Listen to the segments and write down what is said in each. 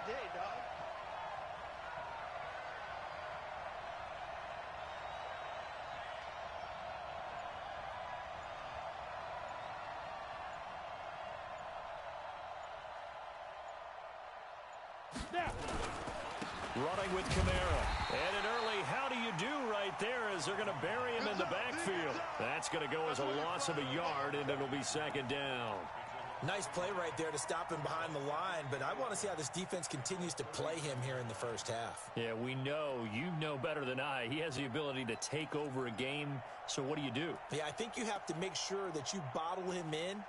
day, dog. Running with Kamara. And an early how do you do right there as they're going to bury him in the backfield. That's going to go as a loss of a yard, and it'll be second down. Nice play right there to stop him behind the line, but I want to see how this defense continues to play him here in the first half. Yeah, we know. You know better than I. He has the ability to take over a game, so what do you do? Yeah, I think you have to make sure that you bottle him in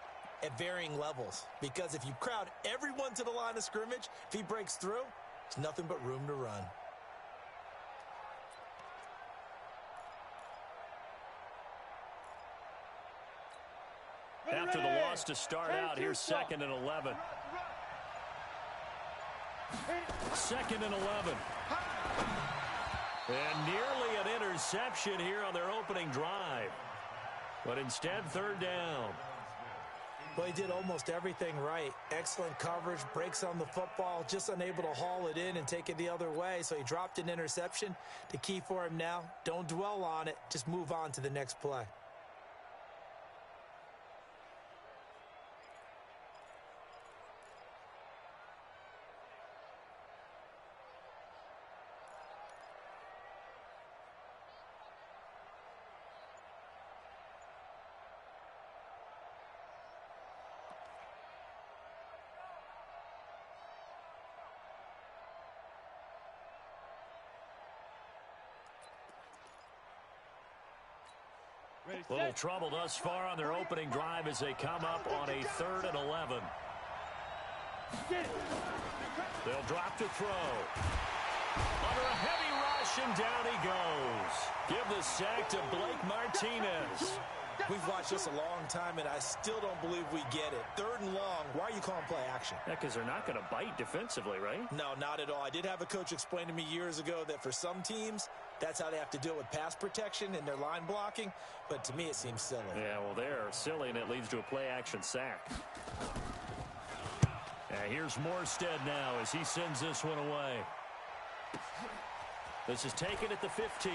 at varying levels, because if you crowd everyone to the line of scrimmage, if he breaks through, there's nothing but room to run. After the loss to start out, here's 2nd and 11. 2nd and 11. And nearly an interception here on their opening drive. But instead, 3rd down. Well, he did almost everything right. Excellent coverage, breaks on the football, just unable to haul it in and take it the other way. So he dropped an interception. The key for him now, don't dwell on it. Just move on to the next play. Little trouble thus far on their opening drive as they come up on a 3rd and 11. They'll drop to throw. Under a heavy rush, and down he goes. Give the sack to Blake Martinez. We've watched this a long time, and I still don't believe we get it. 3rd and long. Why are you calling play action? Yeah, because they're not going to bite defensively, right? No, not at all. I did have a coach explain to me years ago that for some teams, that's how they have to deal with pass protection and their line blocking. But to me, it seems silly. Yeah, well, they're silly, and it leads to a play-action sack. Here's Morstead now as he sends this one away. This is taken at the 15.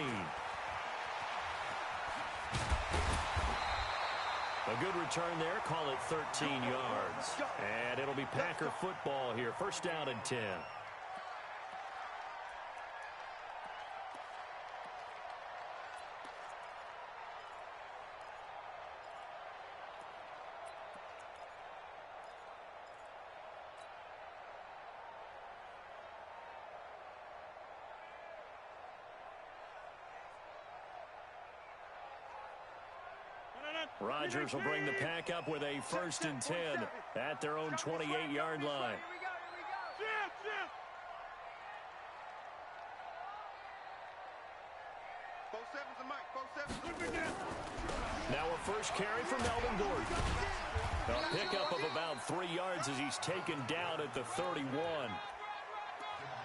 A good return there. Call it 13 yards. And it'll be Packer football here. 1st down and 10. Rodgers will bring the pack up with a 1st and 10 at their own 28-yard line. Now a first carry for Melvin Gordon. A pickup of about 3 yards as he's taken down at the 31.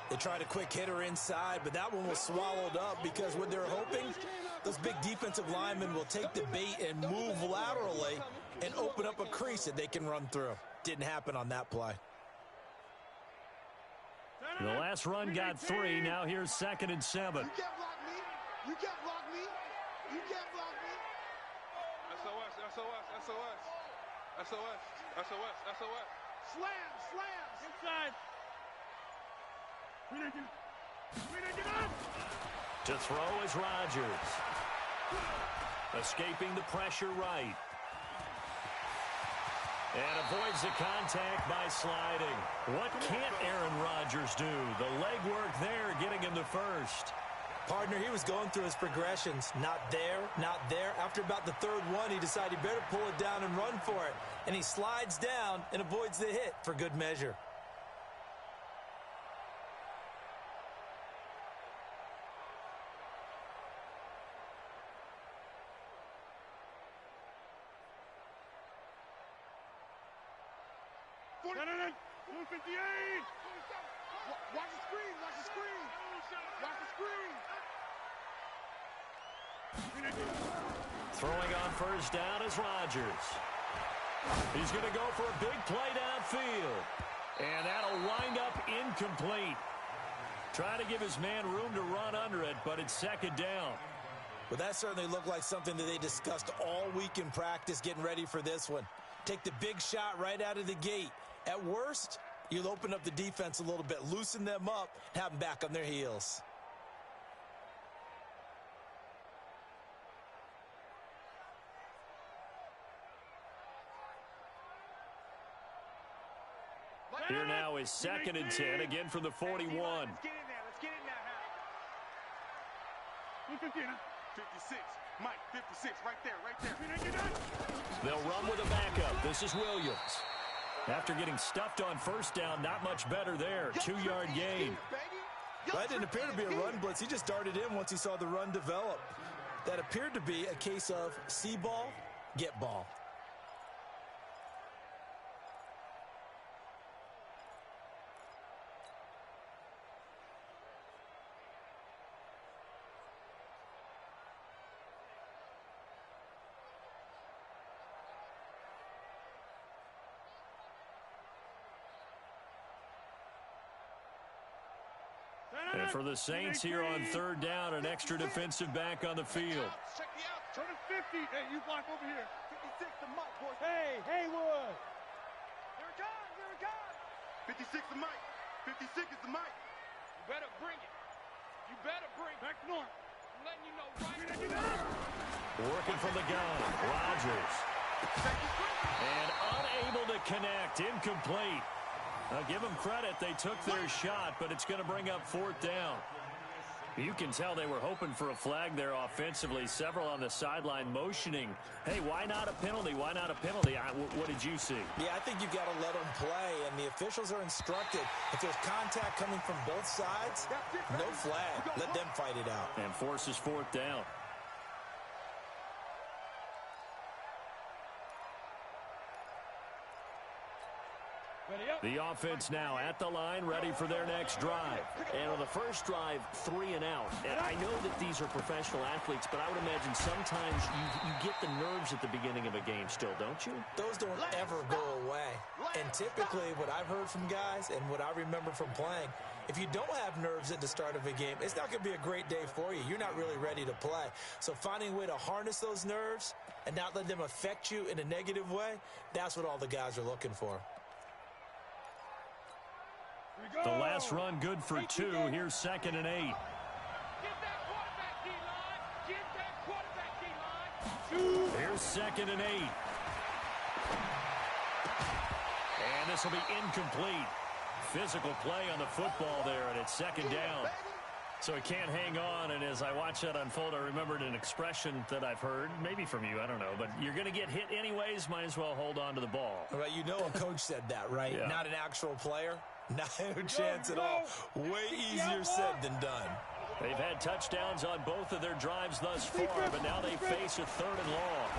They tried a quick hitter inside, but that one was swallowed up because what they're hoping, those big defensive linemen will take the bait and move laterally and open up a crease that they can run through. Didn't happen on that play. The last run got 3. Now here's 2nd and 7. You can't block me. You can't block me. You can't block me. SOS, SOS, SOS. SOS, SOS, SOS. Slam, slams. Inside. To throw is Rodgers. Escaping the pressure right. And avoids the contact by sliding. What can't Aaron Rodgers do? The legwork there getting him the 1st. Partner, he was going through his progressions. Not there, not there. After about the 3rd one, he decided he better pull it down and run for it. And he slides down and avoids the hit for good measure. Watch the screen, watch the screen. Watch the screen. Throwing on 1st down is Rodgers. He's going to go for a big play downfield. And that'll wind up incomplete. Try to give his man room to run under it, but it's second down. Well, that certainly looked like something that they discussed all week in practice getting ready for this one. Take the big shot right out of the gate. At worst, you'll open up the defense a little bit, loosen them up, have them back on their heels. Here now is 2nd and 10, again from the 41. Let's get in there. Let's get in there, Hal. 56. Mike, 56. Right there. They'll run with a backup. This is Williams. After getting stuffed on first down, not much better there. 2-yard gain. That didn't appear to be a run blitz. He just darted in once he saw the run develop. That appeared to be a case of see ball, get ball. And for the Saints here on 3rd down, an extra defensive back on the field. Check me out. Turn it 50. Hey, you block over here. 56 to Mike, boys. Hey, Haywood. Here it comes. 56 to Mike. 56 is the Mike. You better bring it. You better bring it. Back north. I'm letting you know right. Working from the gun, Rodgers. And unable to connect, incomplete. Now, give them credit. They took their shot, but it's going to bring up 4th down. You can tell they were hoping for a flag there offensively. Several on the sideline motioning. Hey, why not a penalty? Why not a penalty? What did you see? Yeah, I think you've got to let them play, and the officials are instructed. If there's contact coming from both sides, no flag. Let them fight it out. And forces 4th down. The offense now at the line, ready for their next drive. And on the first drive, 3 and out. And I know that these are professional athletes, but I would imagine sometimes you get the nerves at the beginning of a game still, don't you? Those don't ever go away. And typically what I've heard from guys and what I remember from playing, if you don't have nerves at the start of a game, it's not going to be a great day for you. You're not really ready to play. So finding a way to harness those nerves and not let them affect you in a negative way, that's what all the guys are looking for. The last run good for 2. Here's 2nd and 8. Get that quarterback D-line. Get that quarterback D-line. Here's 2nd and 8. And this will be incomplete. Physical play on the football there, and it's 2nd down. So he can't hang on, and as I watch that unfold, I remembered an expression that I've heard, maybe from you, I don't know, but you're going to get hit anyways, might as well hold on to the ball. All right, you know a coach said that, right? Yeah. Not an actual player. Not a chance at all. Way easier said than done. They've had touchdowns on both of their drives thus far, but now they face a 3rd and long.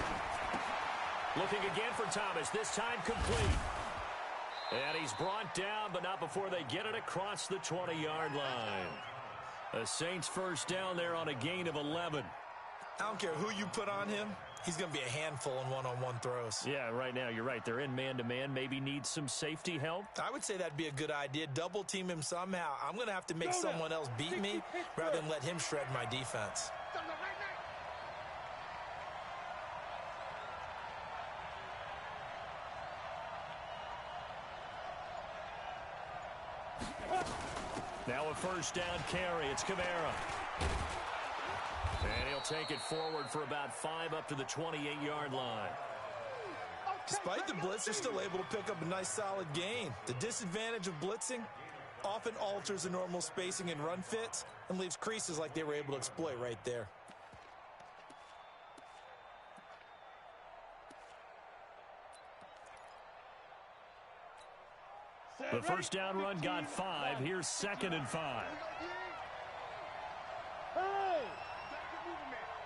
Looking again for Thomas, this time complete. And he's brought down, but not before they get it across the 20-yard line. The Saints first down there on a gain of 11. I don't care who you put on him. He's going to be a handful in one-on-one throws. Yeah, right now, you're right. They're in man-to-man. Maybe need some safety help. I would say that'd be a good idea. Double team him somehow. I'm going to have to make someone else beat me rather than let him shred my defense. Now a first down carry. It's Kamara. And he'll take it forward for about 5 up to the 28-yard line. Despite the blitz, they're still able to pick up a nice solid gain. The disadvantage of blitzing often alters the normal spacing and run fits and leaves creases like they were able to exploit right there. The first down run got 5. Here's 2nd and 5. Hey!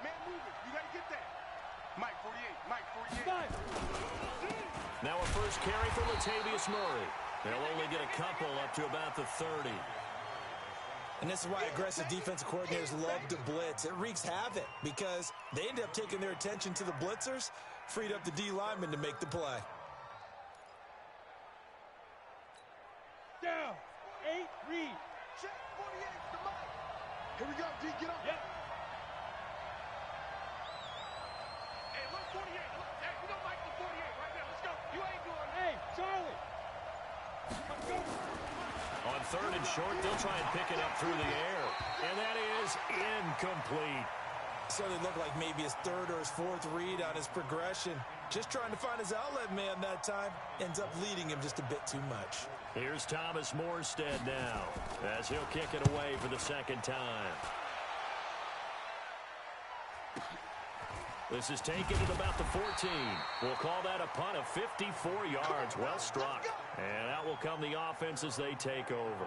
Man moving. You got to get that. Mike, 48. Mike, 48. Now a first carry for Latavius Murray. They'll only get a couple up to about the 30. And this is why aggressive defensive coordinators love to blitz. It wreaks havoc because they end up taking their attention to the blitzers, freed up the D lineman to make the play. Down. read. Check 48, the mic. Here we go, D, get up. Yep. Hey, look, 48. Look, hey, you don't like the 48 right now. Let's go. You ain't doing it. Hey, Charlie. Let's go. On third and short, they'll try and pick it up through the air. And that is incomplete. Certainly looked like maybe his third or his fourth read on his progression. Just trying to find his outlet man that time. Ends up leading him just a bit too much. Here's Thomas Morstead now as he'll kick it away for the second time. This is taken at about the 14. We'll call that a punt of 54 yards. Well struck. And out will come the offense as they take over.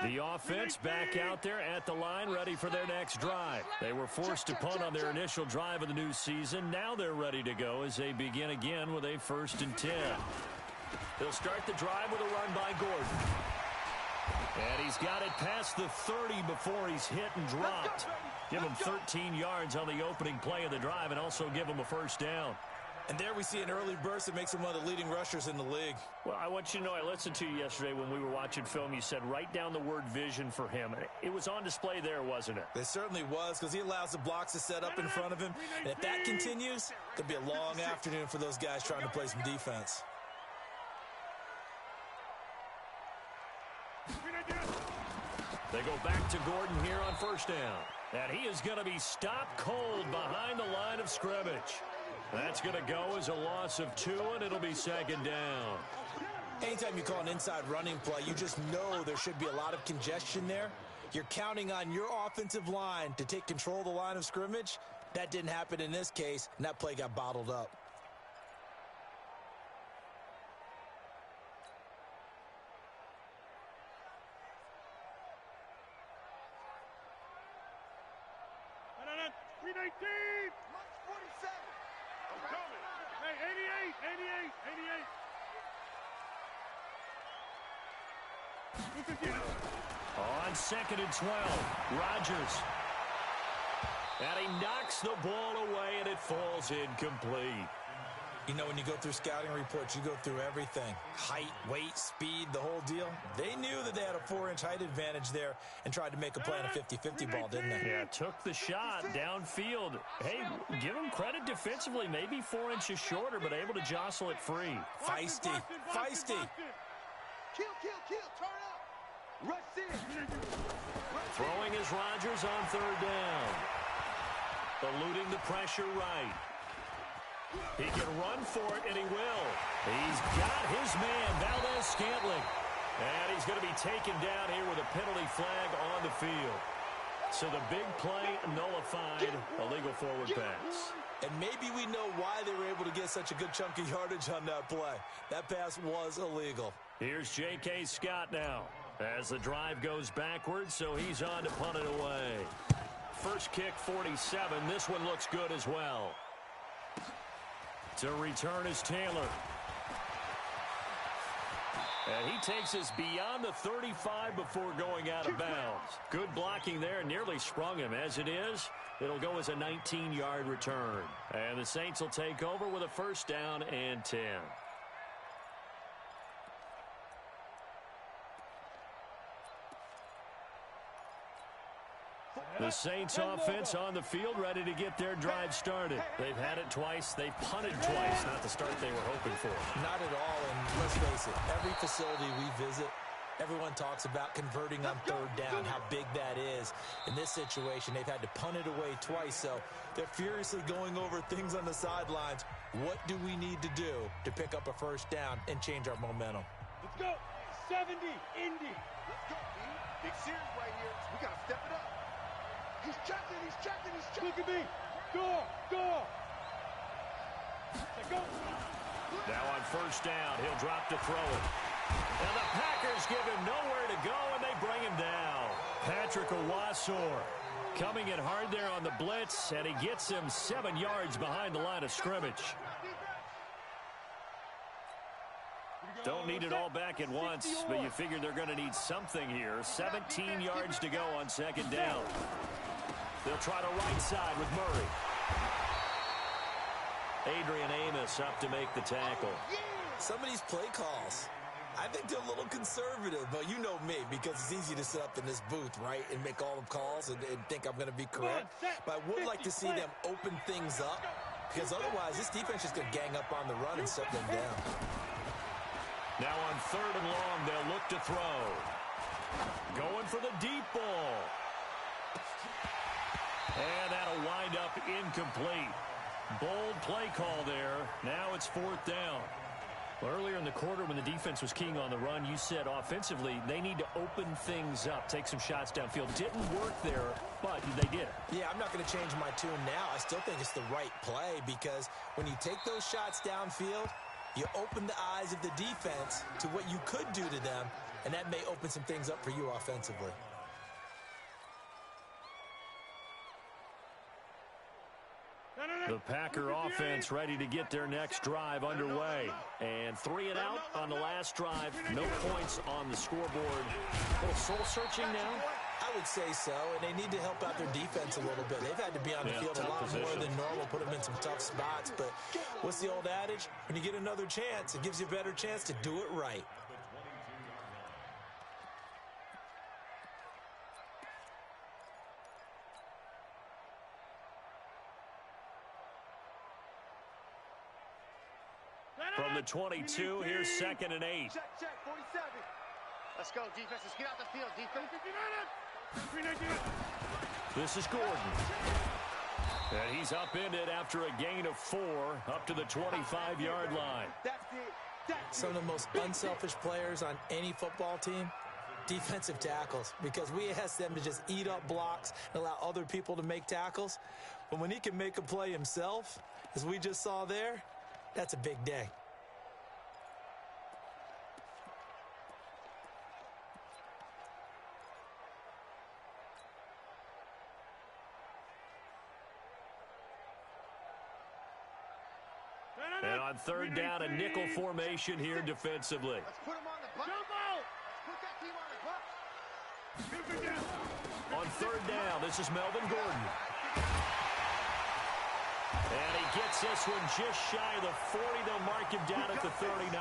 The offense back out there at the line, ready for their next drive. They were forced to punt on their initial drive of the new season. Now they're ready to go as they begin again with a 1st and 10. They'll start the drive with a run by Gordon. And he's got it past the 30 before he's hit and dropped. Give him 13 yards on the opening play of the drive and also give him a 1st down. And there we see an early burst that makes him one of the leading rushers in the league. Well, I want you to know, I listened to you yesterday when we were watching film. You said write down the word vision for him. It was on display there, wasn't it? It certainly was, because he allows the blocks to set up in front of him. And if that continues, it could be a long afternoon for those guys trying to play some defense. They go back to Gordon here on 1st down. And he is going to be stopped cold behind the line of scrimmage. That's going to go as a loss of 2, and it'll be 2nd down. Anytime you call an inside running play, you just know there should be a lot of congestion there. You're counting on your offensive line to take control of the line of scrimmage. That didn't happen in this case, and that play got bottled up. On 2nd and 12, Rodgers. And he knocks the ball away, and it falls incomplete. You know, when you go through scouting reports, you go through everything. Height, weight, speed, the whole deal. They knew that they had a 4-inch height advantage there and tried to make a play on a 50-50 ball, didn't they? Yeah, took the shot downfield. Hey, give him credit defensively. Maybe 4 inches shorter, but able to jostle it free. Feisty. Feisty. Kill, turn up. Rush in. Throwing is Rodgers on 3rd down. Eluding the pressure right. He can run for it, and he will. He's got his man, Valdez-Scantling. And he's going to be taken down here with a penalty flag on the field. So the big play nullified, illegal forward pass. And maybe we know why they were able to get such a good chunk of yardage on that play. That pass was illegal. Here's J.K. Scott now as the drive goes backwards, so he's on to punt it away. First kick, 47. This one looks good as well. To return is Taylor. And he takes us beyond the 35 before going out of bounds. Good blocking there, nearly sprung him. As it is, it'll go as a 19-yard return. And the Saints will take over with a 1st down and 10. The Saints offense on the field, ready to get their drive started. They've had it twice. They've punted twice. Not the start they were hoping for. Not at all, and let's face it, every facility we visit, everyone talks about converting on 3rd down, how big that is. In this situation, they've had to punt it away twice, so they're furiously going over things on the sidelines. What do we need to do to pick up a 1st down and change our momentum? Let's go. 70, Indy. Let's go, B. Big series right here. We got to step it up. He's checking. Look at me. Go. Go. Now on 1st down, he'll drop to throw it. And the Packers give him nowhere to go, and they bring him down. Patrick Owasor coming in hard there on the blitz, and he gets him 7 yards behind the line of scrimmage. Don't need it all back at once, but you figure they're going to need something here. 17 yards to go on second down. They'll try to right side with Murray. Adrian Amos up to make the tackle. Some of these play calls, I think they're a little conservative, but you know me, because it's easy to sit up in this booth, right, and make all the calls and think I'm going to be correct. But I would like to see them open things up, because otherwise this defense is going to gang up on the run and shut them down. Now on 3rd and long, they'll look to throw. Going for the deep ball. And that'll wind up incomplete. Bold play call there. Now it's 4th down. Well, earlier in the quarter when the defense was keying on the run, you said offensively they need to open things up, take some shots downfield. Didn't work there, but they did. Yeah, I'm not going to change my tune now. I still think it's the right play because when you take those shots downfield, you open the eyes of the defense to what you could do to them, and that may open some things up for you offensively. The Packer offense ready to get their next drive underway. And 3 and out on the last drive. No points on the scoreboard. A little soul-searching now? I would say so, and they need to help out their defense a little bit. They've had to be on the field a lot more than normal, put them in some tough spots. But what's the old adage? When you get another chance, it gives you a better chance to do it right. From the 22, here's 2nd and 8. Check, 47. Let's go, defense. Let's get out the field, defense. This is Gordon. And he's upended after a gain of 4 up to the 25-yard line. That's it. Some of the most unselfish players on any football team, defensive tackles, because we ask them to just eat up blocks and allow other people to make tackles. But when he can make a play himself, as we just saw there, that's a big day. And on 3rd down, a nickel formation here defensively. Let's put him on the bus. Jump out! Put that team on the bus. On 3rd down, this is Melvin Gordon. And he gets this one just shy of the 40. They'll mark him down at the 39.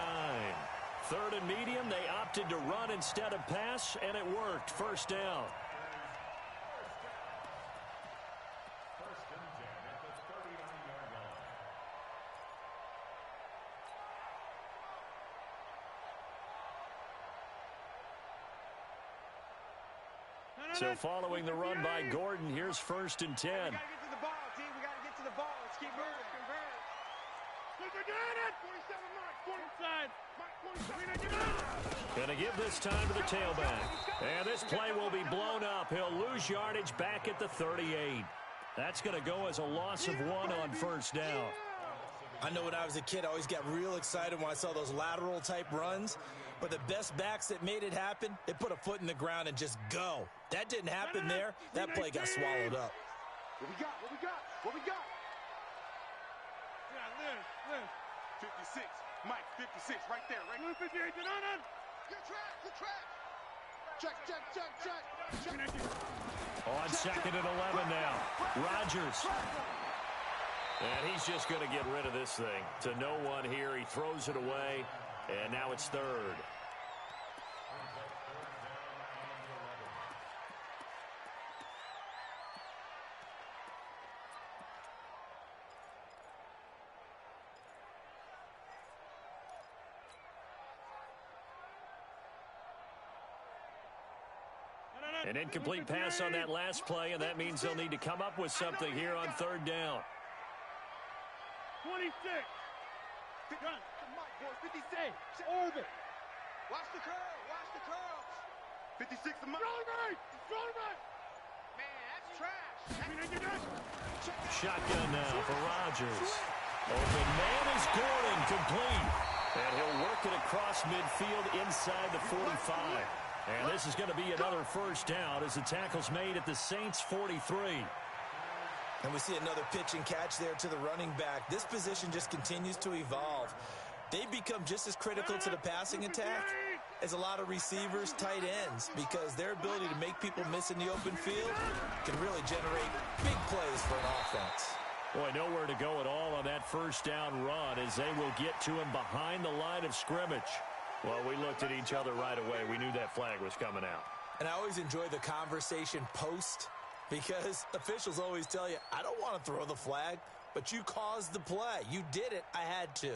3rd and medium, they opted to run instead of pass, and it worked. 1st down. So following the run by Gordon, here's 1st and 10. We got to get to the ball, team. We got to get to the ball. Let's keep moving. Going to give this time to the tailback. And this play will be blown up. He'll lose yardage back at the 38. That's going to go as a loss of 1 on 1st down. I know when I was a kid, I always got real excited when I saw those lateral type runs. But the best backs that made it happen, they put a foot in the ground and just go. That didn't happen there. That play got swallowed up. What we got? What we got? What we got? Yeah, Liz. 56. Mike, 56. Right there. Right there. 58. Good track. Good track. Check. On 2nd and 11 now. Rodgers. And he's just going to get rid of this thing. To no one here. He throws it away. And now it's 3rd. An incomplete pass on that last play, and that means they'll need to come up with something here on 3rd down. 26. Gun. 56. Orbit. Watch the curl. Watch the curls. 56 to Mike. Strong right. Man, that's trash. Shotgun now for Rodgers. Open man is Gordon, complete. And he'll work it across midfield inside the 45. And this is going to be another 1st down as the tackle's made at the Saints' 43. And we see another pitch and catch there to the running back. This position just continues to evolve. they become just as critical to the passing attack as a lot of receivers, tight ends, because their ability to make people miss in the open field can really generate big plays for an offense. Boy, nowhere to go at all on that first down run as they will get to him behind the line of scrimmage. Well, we looked at each other right away. We knew that flag was coming out. And I always enjoy the conversation post because officials always tell you, I don't want to throw the flag, but you caused the play. You did it. I had to.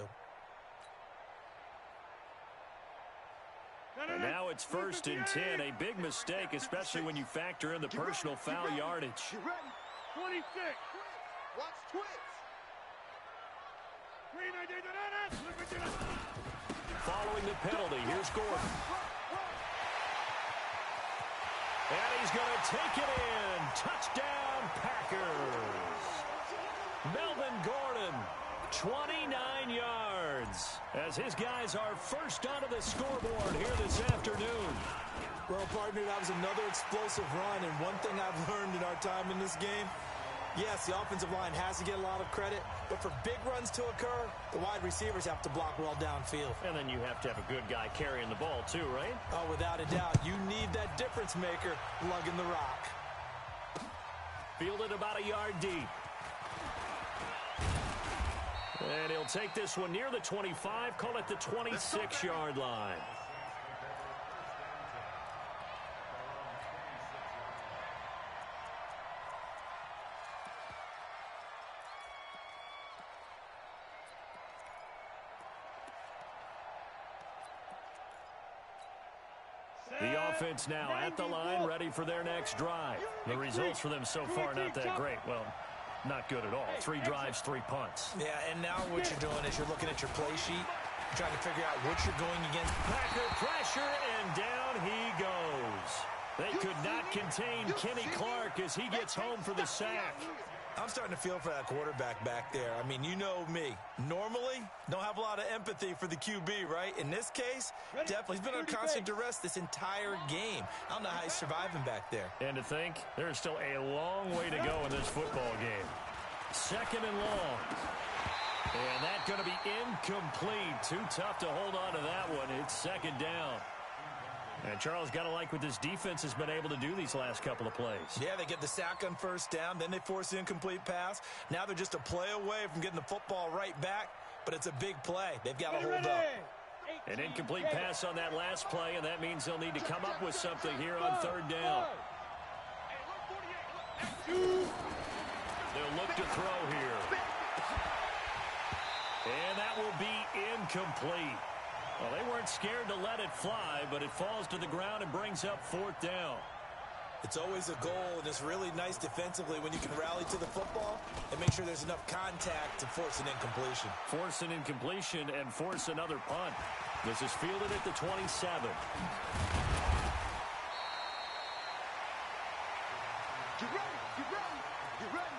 And now it's 1st and 10. A big mistake, especially when you factor in the personal foul yardage. 26. Watch twitch. Following the penalty, here's Gordon. And he's going to take it in. Touchdown, Packers. Melvin Gordon, 29 yards, as his guys are first onto the scoreboard here this afternoon. Well, partner, that was another explosive run, and one thing I've learned in our time in this game, yes, the offensive line has to get a lot of credit, but for big runs to occur, the wide receivers have to block well downfield. And then you have to have a good guy carrying the ball too, right? Oh, without a doubt. You need that difference maker lugging the rock. Fielded about a yard deep. And he'll take this one near the 25, call it the 26-yard line. The offense now at the line, ready for their next drive. The results for them so far not that great. Well, not good at all. 3 drives, 3 punts. Yeah, and now what you're doing is you're looking at your play sheet, trying to figure out what you're going against. Packer pressure, and down he goes. They could not contain Kenny Clark as he gets home for the sack. I'm starting to feel for that quarterback back there. I mean, you know me. Normally, don't have a lot of empathy for the QB, right? In this case, definitely. He's been on constant duress this entire game. I don't know how he's surviving back there. And to think, there's still a long way to go in this football game. 2nd and long. And that's going to be incomplete. Too tough to hold on to that one. It's 2nd down. And Charles, got to like what this defense has been able to do these last couple of plays. Yeah, they get the sack on 1st down, then they force the incomplete pass. Now they're just a play away from getting the football right back, but it's a big play. They've got to hold up. An incomplete pass on that last play, and that means they'll need to come up with something here on 3rd down. They'll look to throw here. And that will be incomplete. Well, they weren't scared to let it fly, but it falls to the ground and brings up 4th down. It's always a goal, and it's really nice defensively when you can rally to the football and make sure there's enough contact to force an incompletion. Force an incompletion and force another punt. This is fielded at the 27. Get ready, get ready, get ready.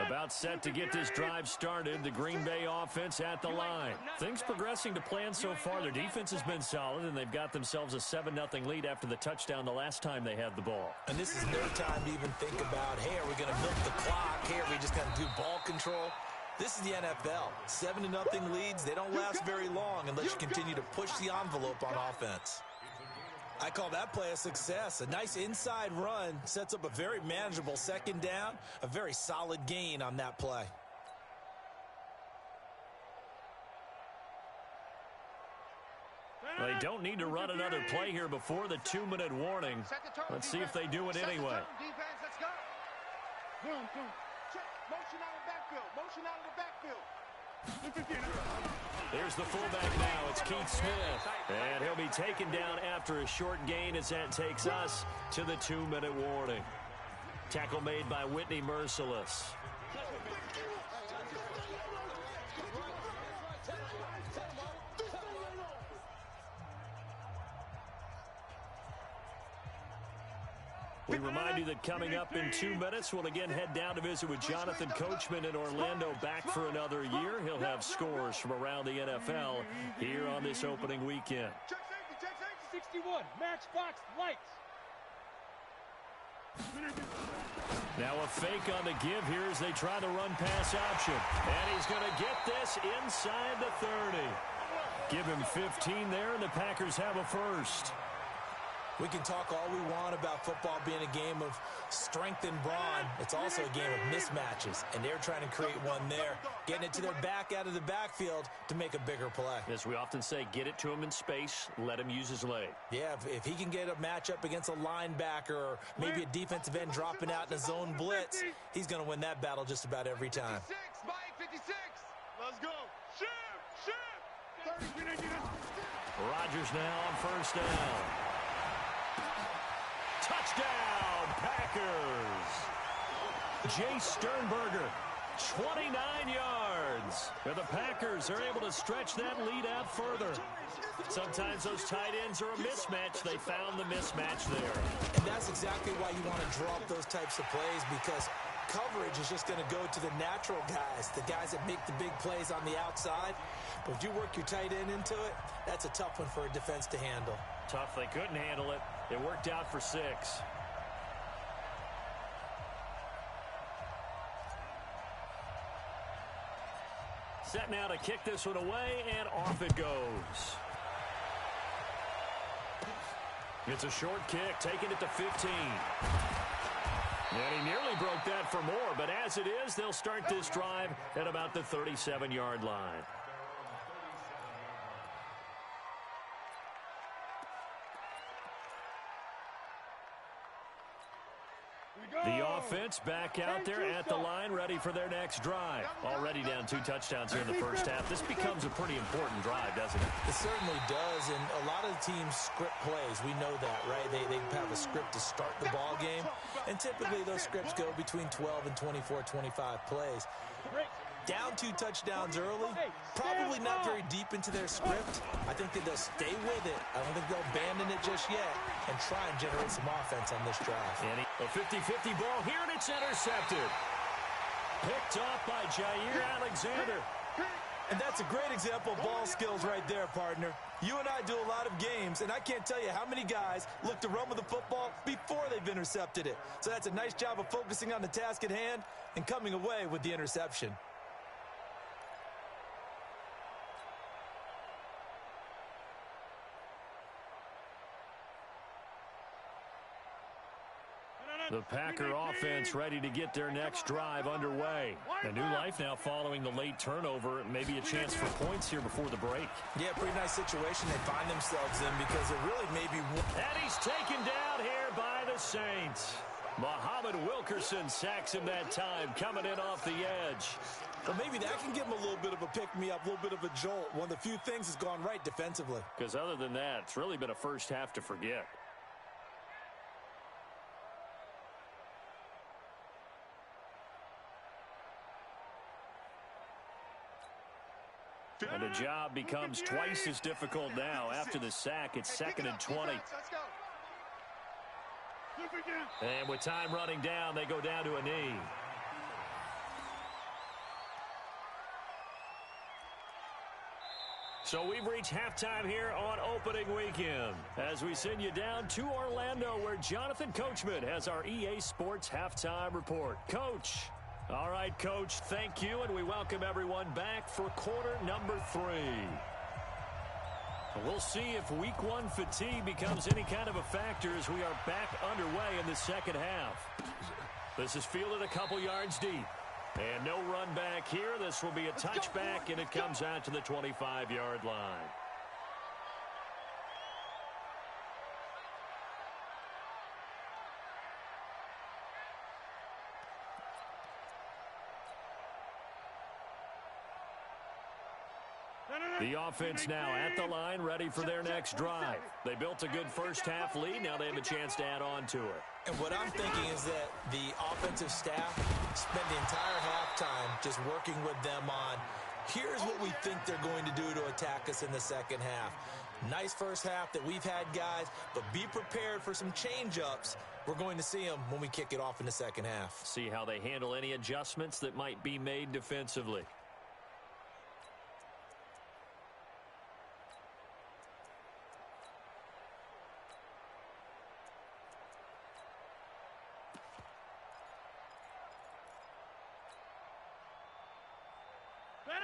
About set to get this drive started. The Green Bay offense at the line. Things progressing to plan so far. Their defense has been solid, and they've got themselves a 7-0 lead after the touchdown the last time they had the ball. And this is no time to even think about, hey, are we going to milk the clock? Hey, are we just going to do ball control? This is the NFL. 7-0 leads, they don't last very long unless you continue to push the envelope on offense. I call that play a success. A nice inside run sets up a very manageable 2nd down, a very solid gain on that play. They don't need to run another play here before the 2-minute warning. Let's see if they do it anyway. Let's go. Check. Motion out of the backfield. Motion out of the backfield. There's the fullback now. It's Keith Smith. And he'll be taken down after a short gain as that takes us to the 2-minute warning. Tackle made by Whitney Merciless. We remind you that coming up in 2 minutes, we'll again head down to visit with Jonathan Coachman in Orlando, back for another year. He'll have scores from around the NFL here on this opening weekend. Check safety, check safety. 61, Matchbox Lights. Now a fake on the give here as they try the run-pass option. And he's going to get this inside the 30. Give him 15 there, and the Packers have a first. We can talk all we want about football being a game of strength and brawn. It's also a game of mismatches, and they're trying to create one there, getting it to their back out of the backfield to make a bigger play. As we often say, get it to him in space, let him use his leg. Yeah, if he can get a matchup against a linebacker or maybe a defensive end dropping out in a zone blitz, he's going to win that battle just about every time. 56, Mike, 56. Let's go. Shift. Rodgers now on first down. Touchdown, Packers. Jay Sternberger, 29 yards. And the Packers are able to stretch that lead out further. Sometimes those tight ends are a mismatch. They found the mismatch there. And that's exactly why you want to draw up those types of plays, because coverage is just going to go to the natural guys, the guys that make the big plays on the outside. But if you work your tight end into it, that's a tough one for a defense to handle. Tough. They couldn't handle it. It worked out for 6. Set now to kick this one away, and off it goes. It's a short kick, taking it to 15. And he nearly broke that for more, but as it is, they'll start this drive at about the 37-yard line. The offense back out there at the line, ready for their next drive. Already down 2 touchdowns here in the first half. This becomes a pretty important drive, doesn't it? It certainly does, and a lot of the teams script plays. We know that, right? They have a script to start the ball game, and typically those scripts go between 12 and 24, 25 plays. Down 2 touchdowns early, probably not very deep into their script. I think that they'll stay with it. I don't think they'll abandon it just yet and try and generate some offense on this drive. And a 50-50 ball here, and it's intercepted. Picked off by Jair Alexander. And that's a great example of ball skills right there, partner. You and I do a lot of games, and I can't tell you how many guys look to run with the football before they've intercepted it. So that's a nice job of focusing on the task at hand and coming away with the interception. The Packer offense ready to get their next drive underway. A new life now following the late turnover. Maybe a chance for points here before the break. Yeah, pretty nice situation they find themselves in, because it really may be... And he's taken down here by the Saints. Muhammad Wilkerson sacks him that time, coming in off the edge. But maybe that can give him a little bit of a pick-me-up, a little bit of a jolt. One of the few things that's gone right defensively. Because other than that, it's really been a first half to forget. And the job becomes twice as difficult now. After the sack, it's 2nd and 20. And with time running down, they go down to a knee. So we've reached halftime here on opening weekend as we send you down to Orlando, where Jonathan Coachman has our EA Sports halftime report. Coach. All right, Coach, thank you, and we welcome everyone back for quarter number 3. We'll see if week 1 fatigue becomes any kind of a factor as we are back underway in the second half. This is fielded a couple yards deep. And no run back here. This will be a touchback, and it comes out to the 25-yard line. The offense now at the line, ready for their next drive. They built a good first half lead. Now they have a chance to add on to it. And what I'm thinking is that the offensive staff spent the entire halftime just working with them on, here's what we think they're going to do to attack us in the second half. Nice first half that we've had, guys, but be prepared for some change-ups. We're going to see them when we kick it off in the second half. See how they handle any adjustments that might be made defensively.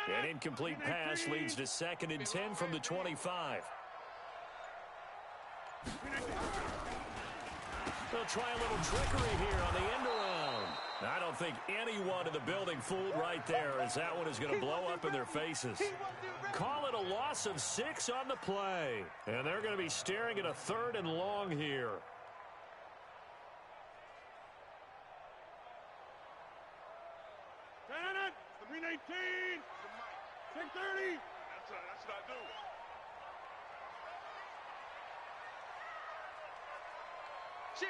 An incomplete pass leads to 2nd and 10 from the 25. They'll try a little trickery here on the end around. I don't think anyone in the building fooled right there, as that one is going to blow up in their faces. Call it a loss of 6 on the play. And they're going to be staring at a 3rd and long here. The 19. 6:30. That's what I do. Shit.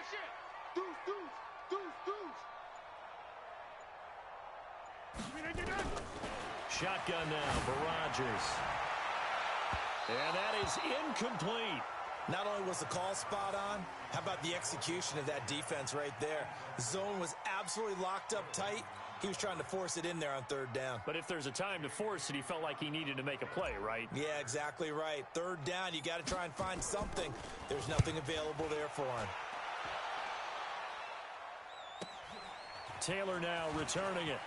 Deuce. Shotgun now for Rodgers. And that is incomplete. Not only was the call spot on, how about the execution of that defense right there? The zone was absolutely locked up tight. He was trying to force it in there on 3rd down. But if there's a time to force it, he felt like he needed to make a play, right? Yeah, exactly right. 3rd down, you got to try and find something. There's nothing available there for him. Taylor now returning it.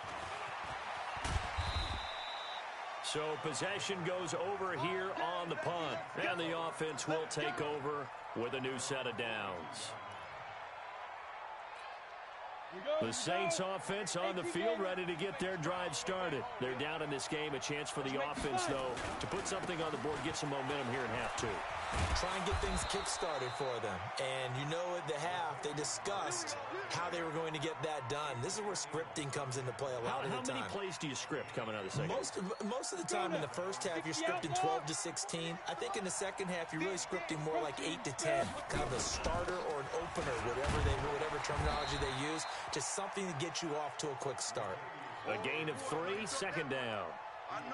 So possession goes over here on the punt. And the offense will take over with a new set of downs. The Saints offense on the field ready to get their drive started. They're down in this game. A chance for the offense, though, to put something on the board, get some momentum here in half 2. Try and get things kick-started for them. And you know at the half, they discussed how they were going to get that done. This is where scripting comes into play a lot of the time. How many plays do you script coming out of the second? Most of the time in the first half, you're scripting 12 to 16. I think in the second half, you're really scripting more like 8 to 10. Kind of a starter or an opener, whatever terminology they use. Just something to get you off to a quick start. A gain of 3, 2nd down.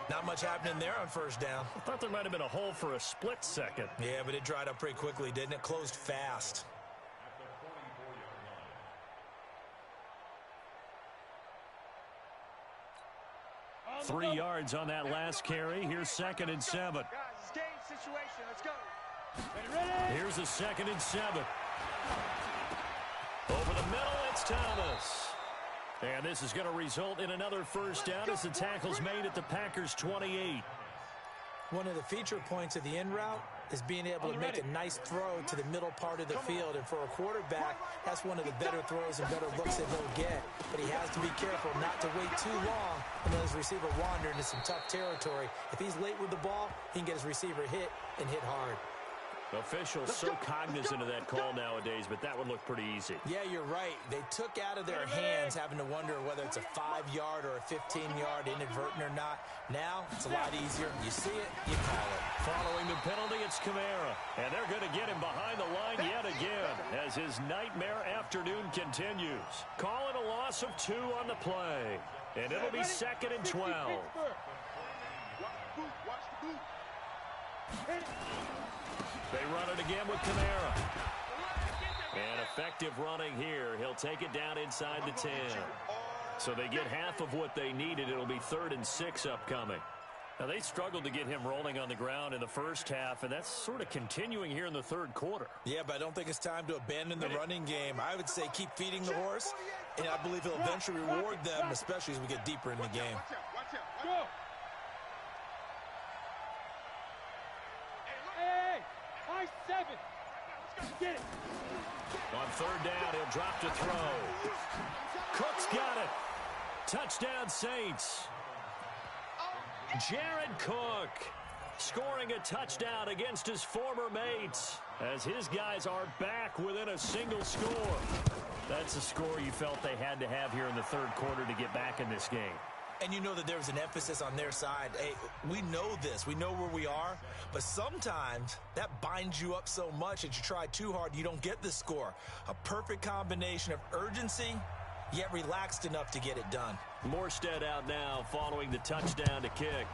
Not much happening there on 1st down. I thought there might have been a hole for a split second. Yeah, but it dried up pretty quickly, didn't it? Closed fast. Three yards on that last carry. Here's 2nd and 7. Guys, it's game situation. Let's go. Here's a 2nd and 7. Over the middle, it's Thomas. And this is going to result in another 1st down as the tackle's made at the Packers' 28. One of the feature points of the in route is being able to make a nice throw to the middle part of the field. And for a quarterback, that's one of the better throws and better looks that he'll get. But he has to be careful not to wait too long and let his receiver wander into some tough territory. If he's late with the ball, he can get his receiver hit and hit hard. Officials so cognizant of that call nowadays, but that would look pretty easy. Yeah, you're right. They took out of their hands having to wonder whether it's a 5-yard or a 15-yard inadvertent or not. Now, it's a lot easier. You see it, you call it. Following the penalty, it's Kamara. And they're going to get him behind the line yet again as his nightmare afternoon continues. Call it a loss of 2 on the play. And it'll be 2nd and 12. Watch the boot. They run it again with Kamara. And effective running here. He'll take it down inside the 10. So they get half of what they needed. It'll be 3rd and 6 upcoming. Now, they struggled to get him rolling on the ground in the first half, and that's sort of continuing here in the 3rd quarter. Yeah, but I don't think it's time to abandon the running game. I would say keep feeding the horse, and I believe he'll eventually reward them, especially as we get deeper in the game. Watch out. Go. Hey, high 7. Get it. On 3rd down, he'll drop to throw. Cook's got it. Touchdown, Saints. Jared Cook scoring a touchdown against his former mates as his guys are back within a single score. That's a score you felt they had to have here in the 3rd quarter to get back in this game. And you know that there was an emphasis on their side. Hey, we know this. We know where we are. But sometimes that binds you up so much that you try too hard, you don't get the score. A perfect combination of urgency, yet relaxed enough to get it done. Morstead out now following the touchdown to kick.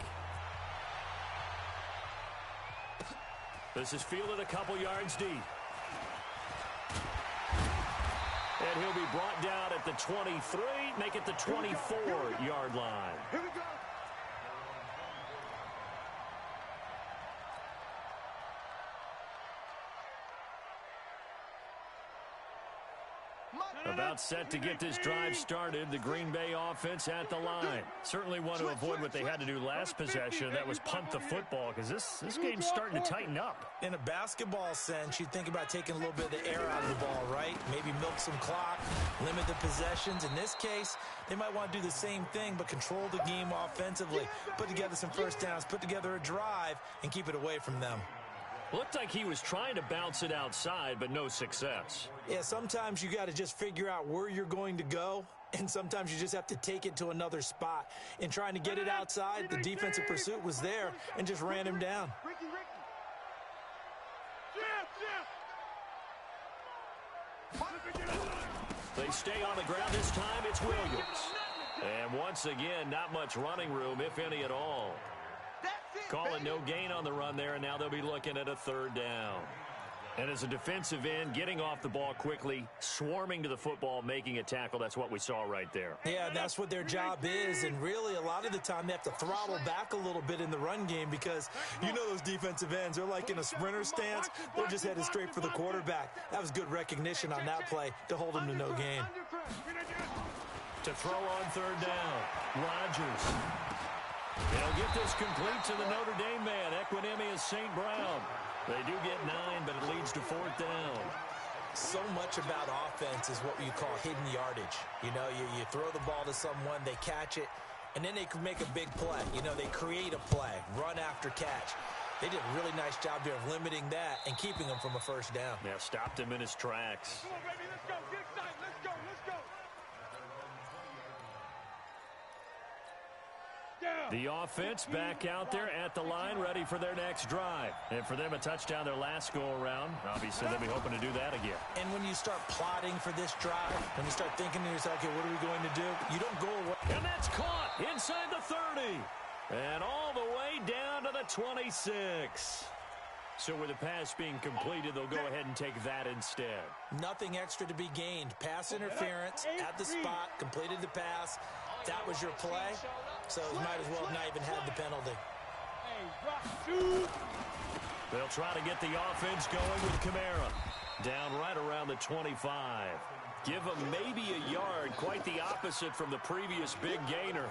This is fielded a couple yards deep. And he'll be brought down at the 23, make it the 24-yard line. Here we go. About set to get this drive started, the Green Bay offense at the line. Certainly want to avoid what they had to do last possession. That was punt the football, because this game's starting to tighten up. In a basketball sense, you think about taking a little bit of the air out of the ball, right? Maybe milk some clock, limit the possessions. In this case, they might want to do the same thing, but control the game offensively. Put together some first downs, put together a drive, and keep it away from them. Looked like he was trying to bounce it outside, but no success. Yeah, sometimes you got to just figure out where you're going to go, and sometimes you just have to take it to another spot. In trying to get it outside, the defensive pursuit was there and just ran him down. They stay on the ground this time. It's Williams. And once again, not much running room, if any at all. Calling no gain on the run there, and now they'll be looking at a third down. And as a defensive end, getting off the ball quickly, swarming to the football, making a tackle, that's what we saw right there. Yeah, that's what their job is, and really a lot of the time they have to throttle back a little bit in the run game because you know those defensive ends, they're like in a sprinter stance, they're just headed straight for the quarterback. That was good recognition on that play to hold them to no gain. To throw on third down, Rodgers. He'll get this complete to the Notre Dame man, Equinemius St. Brown. They do get 9, but it leads to fourth down. So much about offense is what you call hidden yardage. You know, you throw the ball to someone, they catch it, and then they can make a big play. You know, they create a play, run after catch. They did a really nice job there of limiting that and keeping him from a first down. Yeah, stopped him in his tracks. Come on, baby, let's go. Get excited. Let's go. The offense back out there at the line, ready for their next drive. And for them, a touchdown their last go-around. Obviously, they'll be hoping to do that again. And when you start plotting for this drive, when you start thinking to yourself, okay, what are we going to do? You don't go away. And that's caught inside the 30. And all the way down to the 26. So with the pass being completed, they'll go ahead and take that instead. Nothing extra to be gained. Pass interference at the spot, completed the pass. That was your play, so you might as well have not even had the penalty. They'll try to get the offense going with Kamara. Down right around the 25. Give him maybe a yard, quite the opposite from the previous big gainer.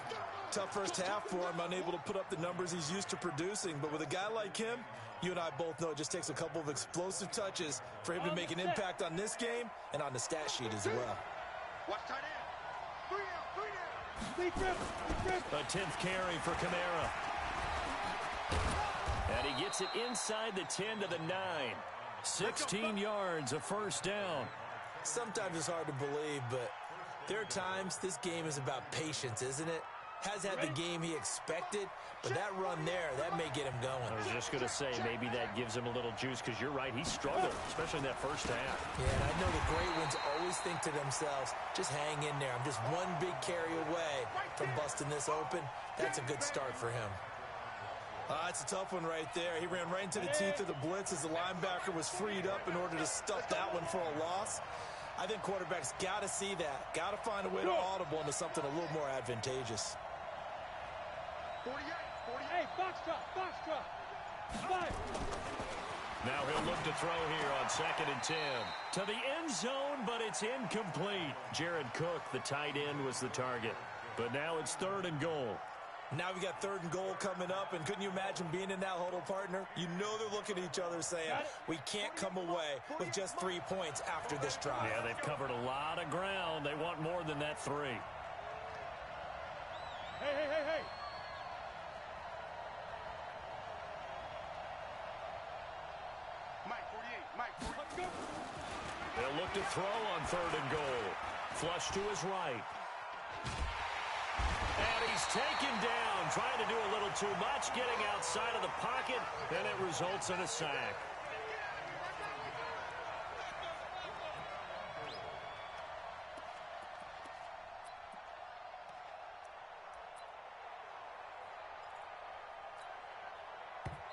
Tough first half for him, unable to put up the numbers he's used to producing. But with a guy like him, you and I both know it just takes a couple of explosive touches for him to make an impact on this game and on the stat sheet as well. Watch tight end. 3 out. A 10th carry for Kamara. And he gets it inside the 10 to the 9. 16 yards, a first down. Sometimes it's hard to believe, but there are times this game is about patience, isn't it? Has had the game he expected, but that run there, that may get him going. I was just going to say, maybe that gives him a little juice, because you're right, he struggled, especially in that first half. Yeah, and I know the great ones always think to themselves, just hang in there. I'm just one big carry away from busting this open. That's a good start for him. It's a tough one right there. He ran right into the teeth of the blitz as the linebacker was freed up in order to stuff that one for a loss. I think quarterbacks got to see that. Got to find a way to audible into something a little more advantageous. 48. Hey, box drop. Now he'll look to throw here on 2nd and 10. To the end zone, but it's incomplete. Jared Cook, the tight end, was the target. But now it's 3rd and goal. Now we got 3rd and goal coming up, and couldn't you imagine being in that huddle, partner? You know they're looking at each other saying, we can't come away with just 3 points after this drive. Yeah, they've covered a lot of ground. They want more than that 3. Hey. Mike 48. They'll look to throw on 3rd and goal. Flush to his right. And he's taken down, trying to do a little too much, getting outside of the pocket, and it results in a sack.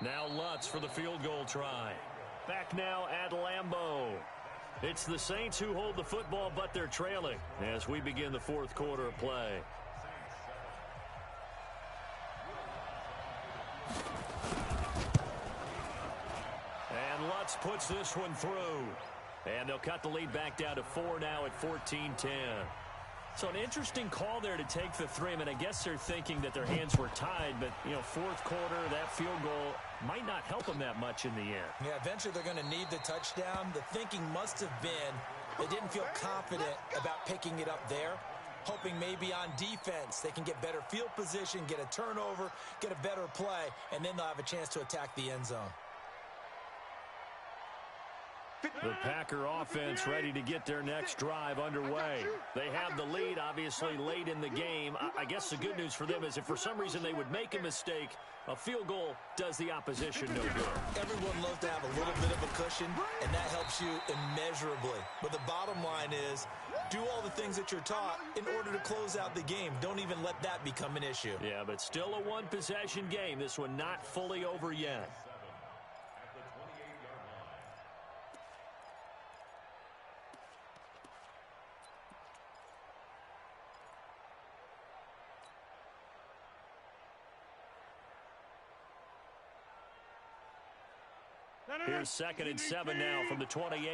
Now Lutz for the field goal try. Back now at Lambeau. It's the Saints who hold the football, but they're trailing as we begin the 4th quarter of play. And Lutz puts this one through. And they'll cut the lead back down to 4 now at 14-10. So an interesting call there to take the 3. I mean, I guess they're thinking that their hands were tied, but, you know, fourth quarter, that field goal might not help them that much in the end. Yeah, eventually they're going to need the touchdown. The thinking must have been they didn't feel confident about picking it up there, hoping maybe on defense they can get better field position, get a turnover, get a better play, and then they'll have a chance to attack the end zone. The Packer offense ready to get their next drive underway. They have the lead, obviously, late in the game. I guess the good news for them is if for some reason they would make a mistake, a field goal does the opposition no good. Everyone loves to have a little bit of a cushion, and that helps you immeasurably. But the bottom line is, do all the things that you're taught in order to close out the game. Don't even let that become an issue. Yeah, but still a one-possession game. This one not fully over yet. Here's 2nd and 7 now from the 28. Let's go,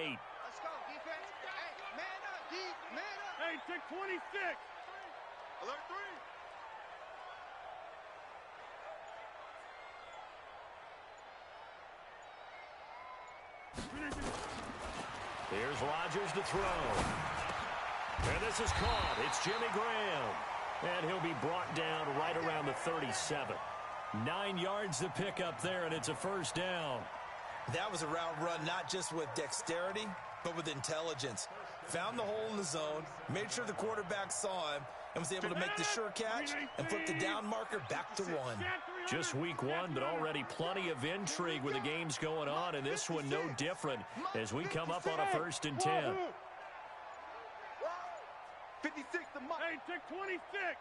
defense. Hey, man up, D, man up. Hey, take 26. Alert 3. Here's Rodgers to throw. And this is caught. It's Jimmy Graham. And he'll be brought down right around the 37. 9 yards to pick up there, and it's a first down. That was a route run not just with dexterity, but with intelligence. Found the hole in the zone, made sure the quarterback saw him, and was able to make the sure catch and flip the down marker back to 1. Just week 1, but already plenty of intrigue with the games going on, and this one no different as we come up on a 1st and 10. 56 to Mike. Hey, take 26.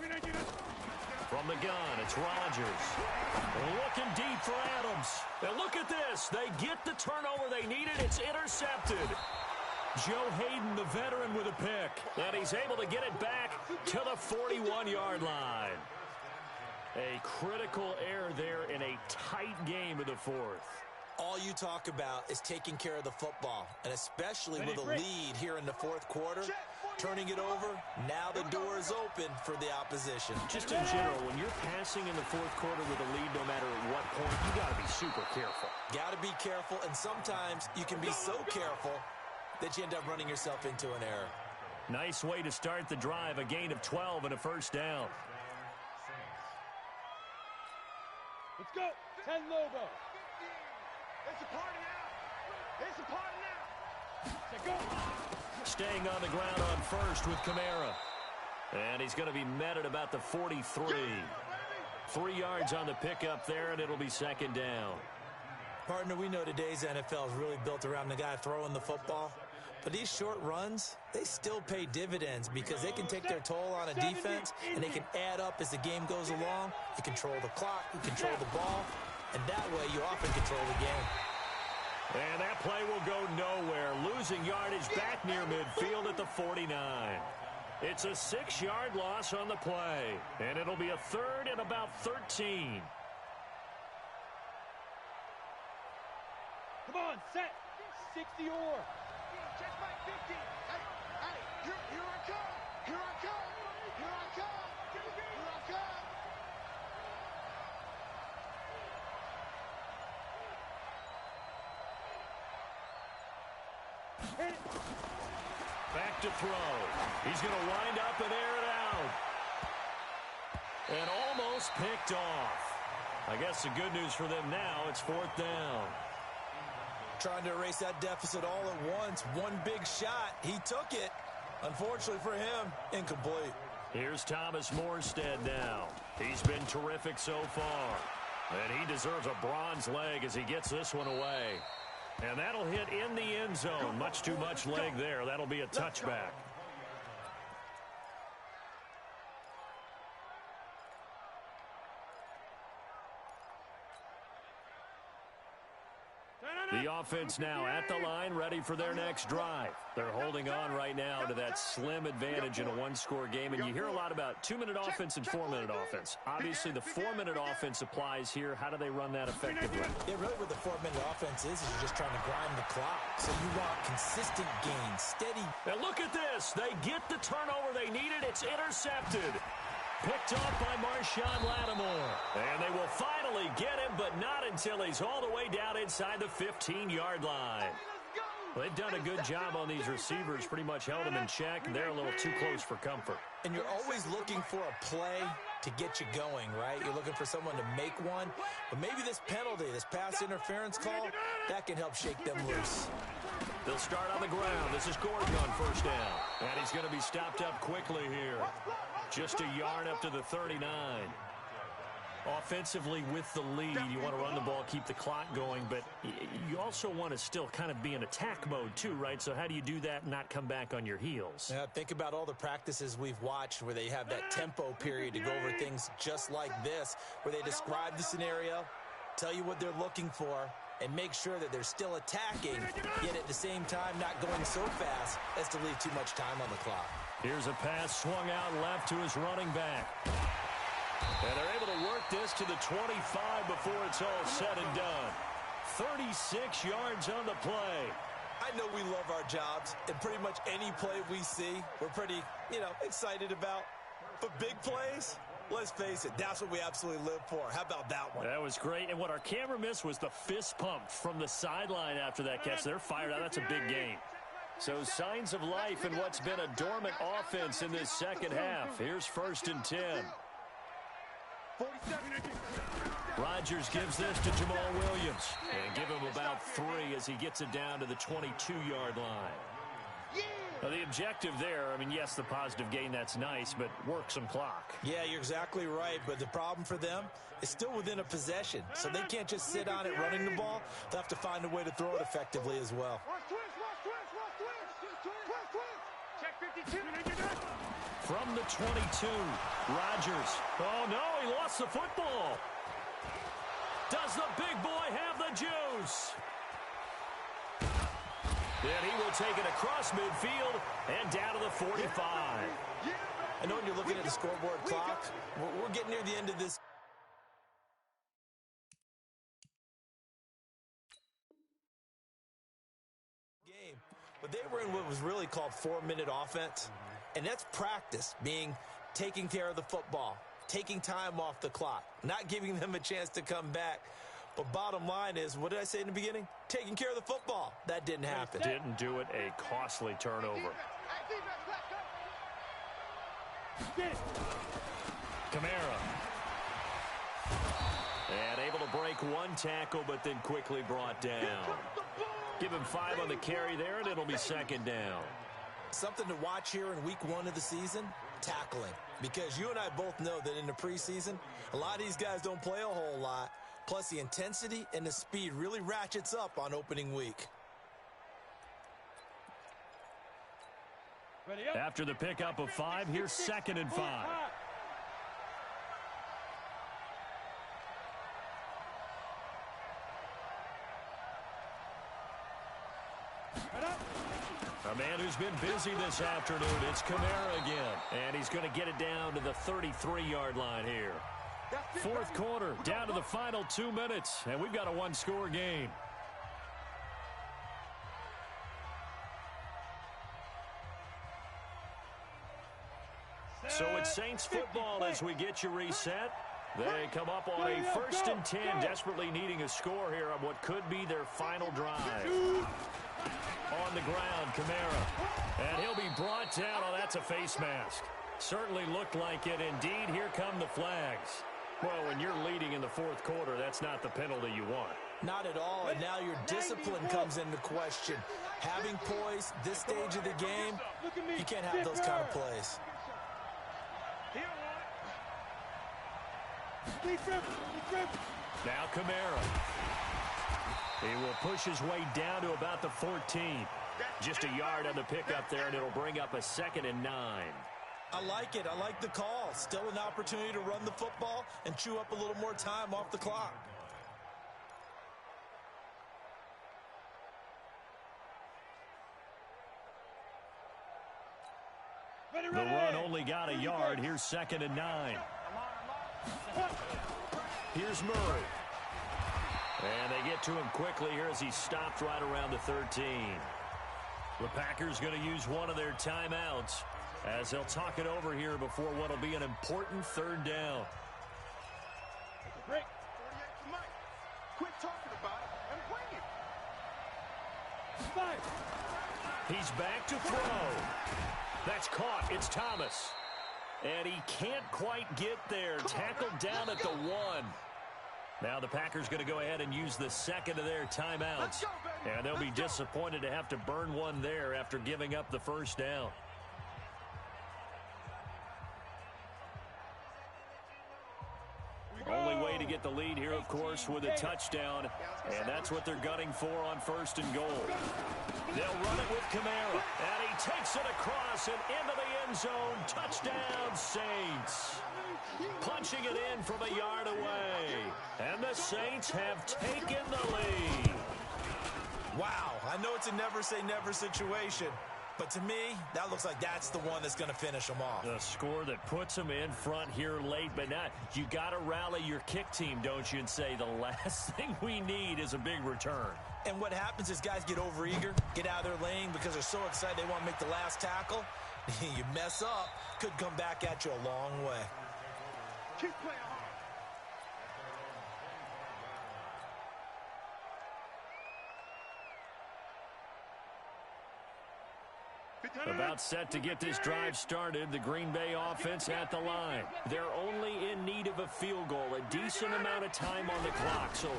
56. From the gun, it's Rodgers. Looking deep for Adams. And look at this. They get the turnover they needed. It's intercepted. Joe Hayden, the veteran, with a pick. And he's able to get it back to the 41-yard line. A critical error there in a tight game in the 4th. All you talk about is taking care of the football, and especially with a lead here in the 4th quarter, turning it over, now the door is open for the opposition. Just in general, when you're passing in the 4th quarter with a lead, no matter at what point, you got to be super careful. Got to be careful, and sometimes you can be so careful that you end up running yourself into an error. Nice way to start the drive, a gain of 12 and a first down. Let's go. 10 Lobo. It's a party now. It's a party now. Let's go. Staying on the ground on first with Kamara. And he's going to be met at about the 43. 3 yards on the pickup there, and it'll be 2nd down. Partner, we know today's NFL is really built around the guy throwing the football. But these short runs, they still pay dividends because they can take their toll on a defense, and they can add up as the game goes along. You control the clock, you control the ball, and that way you often control the game. And that play will go nowhere. Losing yardage back near midfield at the 49. It's a 6-yard loss on the play. And it'll be a 3rd and about 13. Come on, set. 60 or. Check my 50. Hey, here I come. Here I come. Here I come. Here I come. Back to throw. He's going to wind up and air it out. And almost picked off. I guess the good news for them now, it's 4th down. Trying to erase that deficit all at once. One big shot. He took it. Unfortunately for him, incomplete. Here's Thomas Morstead now. He's been terrific so far. And he deserves a bronze leg as he gets this one away. And that'll hit in the end zone. Much too much leg there. That'll be a touchback. The offense now at the line, ready for their next drive. They're holding on right now to that slim advantage in a one-score game, and you hear a lot about 2-minute offense and 4-minute offense. Obviously, the 4-minute offense applies here. How do they run that effectively? Yeah, really what the 4-minute offense is you're just trying to grind the clock. So you want consistent gains, steady. And look at this. They get the turnover they needed. It's intercepted. Picked off by Marshawn Lattimore. And they will finally get him, but not until he's all the way down inside the 15-yard line. Well, they've done a good job on these receivers, pretty much held them in check. They're a little too close for comfort. And you're always looking for a play to get you going, right? You're looking for someone to make one. But maybe this penalty, this pass interference call, that can help shake them loose. They'll start on the ground. This is Gordon on first down. And he's going to be stopped up quickly here. Just a yard up to the 39. Offensively with the lead, you want to run the ball, keep the clock going, but you also want to still kind of be in attack mode too, right? So how do you do that and not come back on your heels? Yeah, think about all the practices we've watched where they have that tempo period to go over things just like this, where they describe the scenario, tell you what they're looking for, and make sure that they're still attacking, yet at the same time not going so fast as to leave too much time on the clock. Here's a pass swung out left to his running back. And they're able to work this to the 25 before it's all said and done. 36 yards on the play. I know we love our jobs, and pretty much any play we see, we're pretty, excited about. But big plays, let's face it, that's what we absolutely live for. How about that one? That was great. And what our camera missed was the fist pump from the sideline after that catch. They're fired out. That's a big gain. So signs of life in what's been a dormant offense in this second half. Here's 1st and 10. Rodgers gives this to Jamal Williams. And give him about 3 as he gets it down to the 22-yard line. Now, the objective there, yes, the positive gain, that's nice, but work some clock. Yeah, you're exactly right, but the problem for them is still within a possession, so they can't just sit on it running the ball. They'll have to find a way to throw it effectively as well. From the 22, Rodgers. Oh, no, he lost the football. Does the big boy have the juice? Then he will take it across midfield and down to the 45. I know when you're looking at the scoreboard clock, we're getting near the end of this game. But they were in what was really called 4-minute offense. And that's practice, being taking care of the football, taking time off the clock, not giving them a chance to come back. But bottom line is, what did I say in the beginning? Taking care of the football. That didn't happen. Didn't do it. A costly turnover. Kamara. And able to break one tackle, but then quickly brought down. Give him 5 on the carry there, and it'll be 2nd down. Something to watch here in week 1 of the season, tackling. Because you and I both know that in the preseason, a lot of these guys don't play a whole lot. Plus, the intensity and the speed really ratchets up on opening week. After the pickup of 5, here's 2nd and 5. A man who's been busy this afternoon, it's Kamara again. And he's going to get it down to the 33-yard line here. 4th quarter, down to the final 2 minutes, and we've got a 1-score game. So it's Saints football as we get you reset. They come up on a 1st and 10, desperately needing a score here on what could be their final drive. On the ground, Kamara. And he'll be brought down. Oh, that's a face mask. Certainly looked like it. Indeed, here come the flags. Well, when you're leading in the 4th quarter, that's not the penalty you want. Not at all, and now your discipline comes into question. Having poise this stage of the game, you can't have those kind of plays. Now Kamara. He will push his way down to about the 14. Just a yard on the pickup there, and it'll bring up a 2nd and 9. I like it. I like the call. Still an opportunity to run the football and chew up a little more time off the clock. The run only got a yard. Here's 2nd and 9. Here's Murray. And they get to him quickly here as he stopped right around the 13. The Packers going to use one of their timeouts as they'll talk it over here before what will be an important 3rd down. Break. 48 to Mike. Quit talking about it and bring it. He's back to throw. That's caught. It's Thomas. And he can't quite get there. Tackled down at the 1. Now the Packers going to go ahead and use the 2nd of their timeouts. And they'll be disappointed to have to burn one there after giving up the 1st down. Only way to get the lead here, of course, with a touchdown. And that's what they're gunning for on 1st and goal. They'll run it with Kamara. And he takes it across and into the end zone. Touchdown, Saints. Punching it in from a yard away. And the Saints have taken the lead. Wow, I know it's a never-say-never situation, but to me, that looks like that's the one that's going to finish them off. The score that puts them in front here late, but not. You got to rally your kick team, don't you, and say the last thing we need is a big return. And what happens is guys get overeager, get out of their lane because they're so excited they want to make the last tackle. You mess up, could come back at you a long way. Keep playing hard. About set to get this drive started, the Green Bay offense at the line. They're only in need of a field goal, a decent amount of time on the clock. So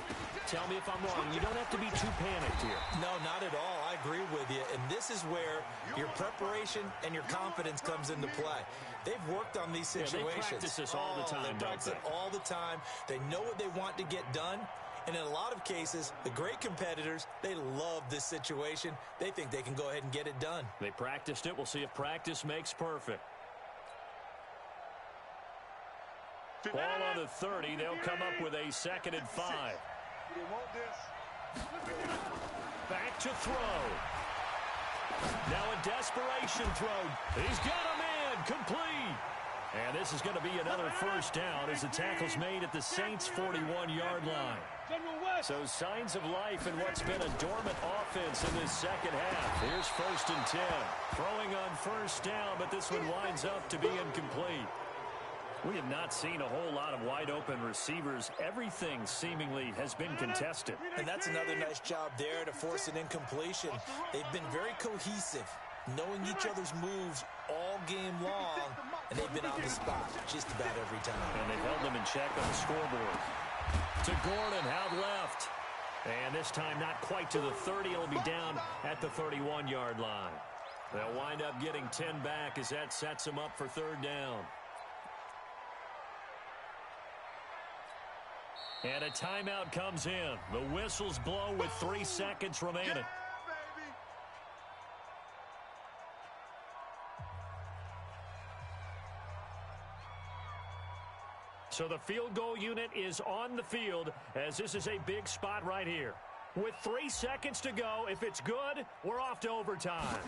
tell me if I'm wrong. You don't have to be too panicked here. No, not at all. I agree with you. And this is where your preparation and your confidence comes into play. They've worked on these situations. They practice this all the time, They practice it all the time. They know what they want to get done. And in a lot of cases, the great competitors, they love this situation. They think they can go ahead and get it done. They practiced it. We'll see if practice makes perfect. Ball on the 30. They'll come up with a 2nd and 5. Back to throw. Now a desperation throw. He's got him in. Complete. And this is going to be another 1st down as the tackle's made at the Saints' 41-yard line. So signs of life in what's been a dormant offense in this 2nd half. Here's 1st and 10. Throwing on 1st down, but this one winds up to be incomplete. We have not seen a whole lot of wide-open receivers. Everything seemingly has been contested. And that's another nice job there to force an incompletion. They've been very cohesive, knowing each other's moves all game long, and they've been on the spot just about every time. And they've held them in check on the scoreboard. To Gordon, out left. And this time not quite to the 30. It'll be down at the 31-yard line. They'll wind up getting 10 back as that sets them up for 3rd down. And a timeout comes in. The whistles blow with 3 seconds remaining. So the field goal unit is on the field as this is a big spot right here. With 3 seconds to go, if it's good, we're off to overtime.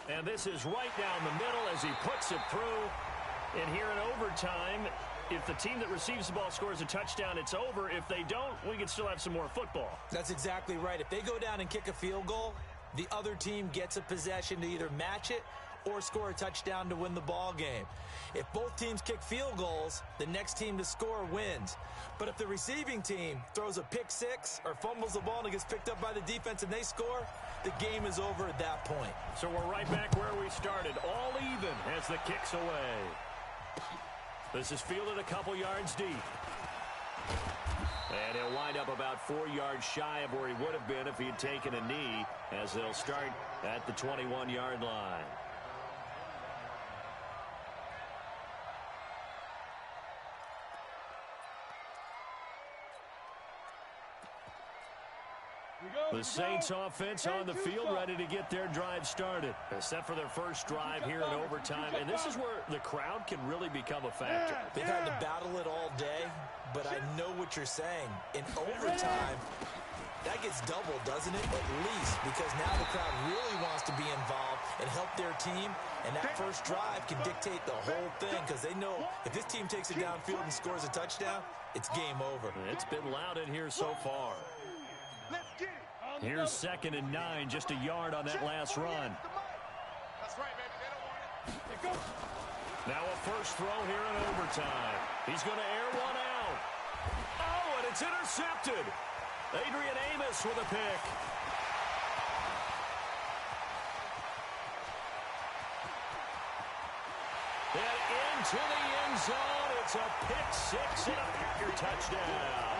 And this is right down the middle as he puts it through. And here in overtime, if the team that receives the ball scores a touchdown, it's over. If they don't, we can still have some more football. That's exactly right. If they go down and kick a field goal, the other team gets a possession to either match it or score a touchdown to win the ball game. If both teams kick field goals, the next team to score wins. But if the receiving team throws a pick six or fumbles the ball and it gets picked up by the defense and they score, the game is over at that point. So we're right back where we started, all even as the kick's away. This is fielded a couple yards deep. And he'll wind up about 4 yards shy of where he would have been if he had taken a knee, as they'll start at the 21-yard line. The Saints offense on the field ready to get their drive started. Set for their first drive here in overtime. And this is where the crowd can really become a factor. They've had to battle it all day, but I know what you're saying. In overtime, That gets doubled, doesn't it? At least, because now the crowd really wants to be involved and help their team, and that first drive can dictate the whole thing because they know if this team takes it downfield and scores a touchdown, it's game over. It's been loud in here so far. Here's 2nd and 9, just a yard on that last run. That's right, baby. They don't want it. Now a first throw here in overtime. He's going to air one out. Oh, and it's intercepted. Adrian Amos with a pick. And into the end zone. It's a pick six and a Packer touchdown.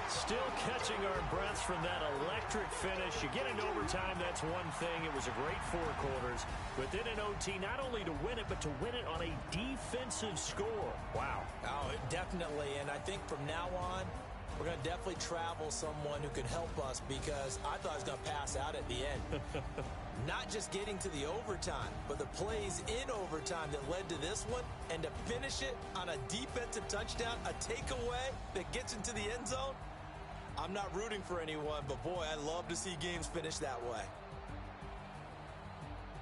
Still catching our breaths from that electric finish. You get into overtime, that's one thing. It was a great 4 quarters. But then in OT, not only to win it, but to win it on a defensive score. Wow. Oh, definitely. And I think from now on, we're going to definitely travel someone who can help us because I thought I was going to pass out at the end. Not just getting to the overtime, but the plays in overtime that led to this one, and to finish it on a defensive touchdown, a takeaway that gets into the end zone. I'm not rooting for anyone, but boy, I love to see games finish that way.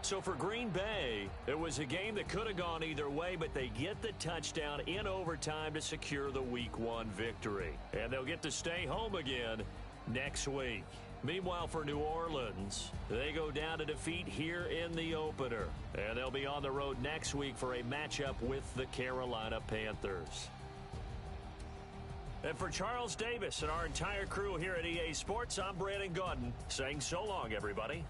So for Green Bay, it was a game that could have gone either way, but they get the touchdown in overtime to secure the Week 1 victory. And they'll get to stay home again next week. Meanwhile, for New Orleans, they go down to defeat here in the opener. And they'll be on the road next week for a matchup with the Carolina Panthers. And for Charles Davis and our entire crew here at EA Sports, I'm Brandon Gaudin saying so long, everybody.